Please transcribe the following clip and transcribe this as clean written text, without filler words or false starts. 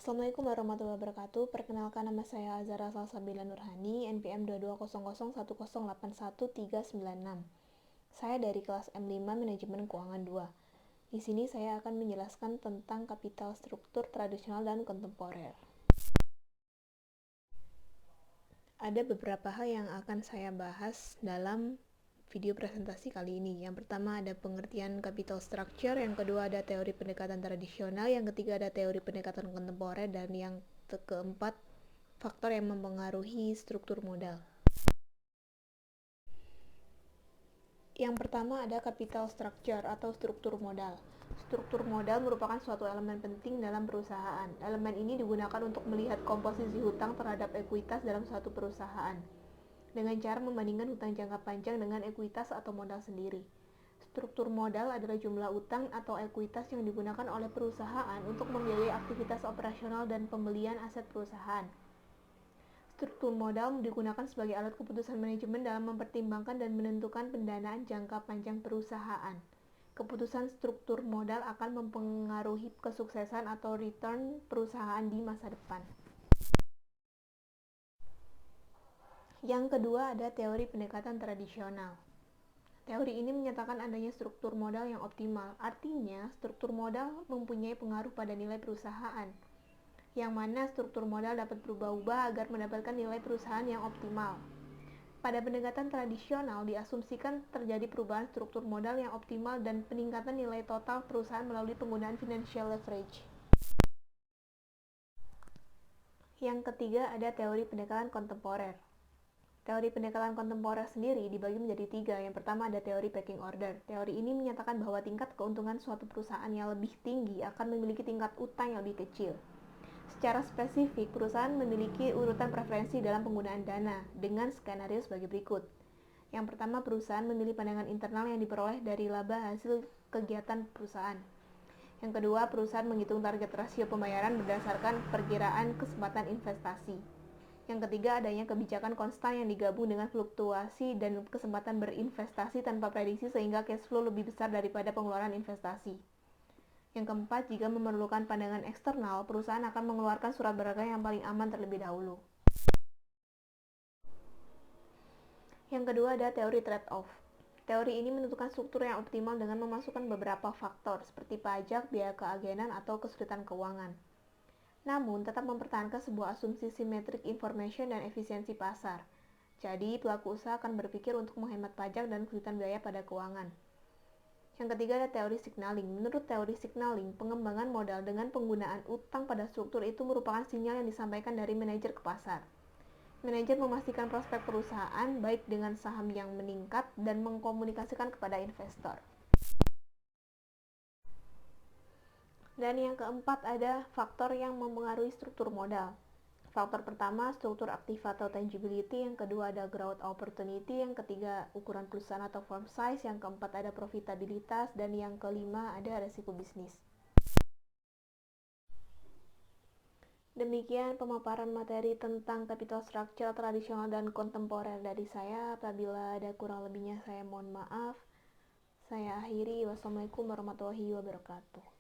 Assalamualaikum warahmatullahi wabarakatuh. Perkenalkan, nama saya Azhara Salsabila Nurhani, NPM 220010811396. Saya dari kelas M5 Manajemen Keuangan 2. Di sini saya akan menjelaskan tentang kapital struktur tradisional dan kontemporer. Ada beberapa hal yang akan saya bahas dalam video presentasi kali ini. Yang pertama ada pengertian capital structure, yang kedua ada teori pendekatan tradisional, yang ketiga ada teori pendekatan kontemporer, dan yang keempat faktor yang mempengaruhi struktur modal. Yang pertama ada capital structure atau struktur modal. Struktur modal merupakan suatu elemen penting dalam perusahaan. Elemen ini digunakan untuk melihat komposisi hutang terhadap ekuitas dalam suatu perusahaan, dengan cara membandingkan hutang jangka panjang dengan ekuitas atau modal sendiri. Struktur modal adalah jumlah utang atau ekuitas yang digunakan oleh perusahaan untuk membiayai aktivitas operasional dan pembelian aset perusahaan. Struktur modal digunakan sebagai alat keputusan manajemen dalam mempertimbangkan dan menentukan pendanaan jangka panjang perusahaan. Keputusan struktur modal akan mempengaruhi kesuksesan atau return perusahaan di masa depan. Yang kedua ada teori pendekatan tradisional. Teori ini menyatakan adanya struktur modal yang optimal. Artinya, struktur modal mempunyai pengaruh pada nilai perusahaan, yang mana struktur modal dapat berubah-ubah agar mendapatkan nilai perusahaan yang optimal. Pada pendekatan tradisional, diasumsikan terjadi perubahan struktur modal yang optimal dan peningkatan nilai total perusahaan melalui penggunaan financial leverage. Yang ketiga ada teori pendekatan kontemporer. Teori pendekatan kontemporer sendiri dibagi menjadi tiga. Yang pertama ada teori pecking order. Teori ini menyatakan bahwa tingkat keuntungan suatu perusahaan yang lebih tinggi akan memiliki tingkat utang yang lebih kecil. Secara spesifik, perusahaan memiliki urutan preferensi dalam penggunaan dana dengan skenario sebagai berikut. Yang pertama, perusahaan memilih pandangan internal yang diperoleh dari laba hasil kegiatan perusahaan. Yang kedua, perusahaan menghitung target rasio pembayaran berdasarkan perkiraan kesempatan investasi. Yang ketiga, adanya kebijakan konstan yang digabung dengan fluktuasi dan kesempatan berinvestasi tanpa prediksi sehingga cash flow lebih besar daripada pengeluaran investasi. Yang keempat, jika memerlukan pandangan eksternal, perusahaan akan mengeluarkan surat berharga yang paling aman terlebih dahulu. Yang kedua ada teori trade-off. Teori ini menentukan struktur yang optimal dengan memasukkan beberapa faktor seperti pajak, biaya keagenan, atau kesulitan keuangan. Namun, tetap mempertahankan sebuah asumsi symmetric information dan efisiensi pasar. Jadi, pelaku usaha akan berpikir untuk menghemat pajak dan kesulitan biaya pada keuangan. Yang ketiga ada teori signaling. Menurut teori signaling, pengembangan modal dengan penggunaan utang pada struktur itu merupakan sinyal yang disampaikan dari manajer ke pasar. Manajer memastikan prospek perusahaan baik dengan saham yang meningkat dan mengkomunikasikan kepada investor. Dan yang keempat ada faktor yang mempengaruhi struktur modal. Faktor pertama, struktur aktif atau tangibility. Yang kedua ada growth opportunity. Yang ketiga, ukuran perusahaan atau firm size. Yang keempat ada profitabilitas. Dan yang kelima ada resiko bisnis. Demikian pemaparan materi tentang capital structure tradisional dan kontemporer dari saya. Apabila ada kurang lebihnya saya mohon maaf. Saya akhiri. Wassalamualaikum warahmatullahi wabarakatuh.